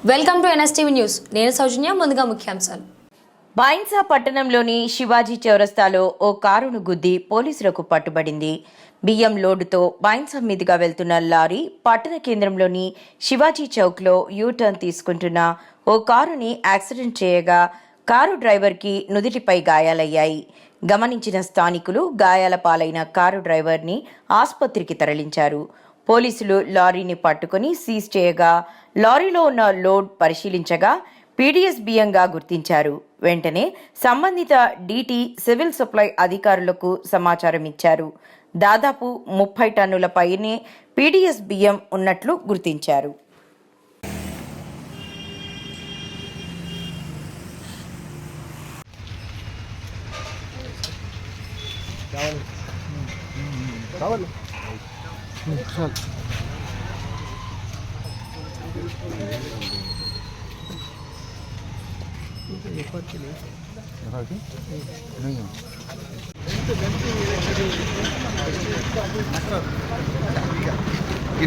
Welcome to NSTV news. నేను సౌజన్య. ముందుగా ముఖ్యాంశాలు. బైన్సా పట్టణంలోని శివాజీ చౌరస్తాలో ఓ కారును గుద్ది పోలీసులకు పట్టుబడింది. బియ్యం లోడుతో బైన్సా మీదుగా వెళ్తున్న లారీ పట్టణ కేంద్రంలోని శివాజీ చౌక్లో యూటర్న్ తీసుకుంటున్న ఓ కారుని యాక్సిడెంట్ చేయగా కారు డ్రైవర్కి నుదిటిపై గాయాలయ్యాయి. గమనించిన స్థానికులు గాయాల పాలైన కారు డ్రైవర్ని ఆసుపత్రికి తరలించారు. పోలీసులు లారీని పట్టుకుని సీజ్ చేయగా లారీలో ఉన్న లోడ్ పరిశీలించగా పీడీఎస్ బియ్యంగా గుర్తించారు. వెంటనే సంబంధిత డీటీ సివిల్ సప్లై అధికారులకు సమాచారం ఇచ్చారు. దాదాపు 30 టన్నుల పైనే పీడీఎస్ బియ్యం ఉన్నట్లు గుర్తించారు.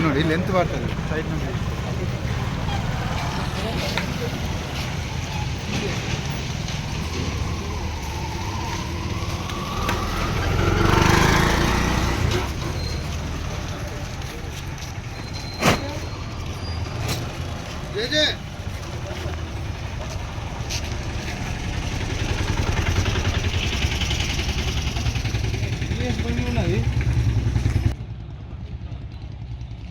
ನೋಡಿ ಲೆಂತ್ ಬರ್ತದೆ ಸೈಡ್ ನೋಡಿ ಜೆ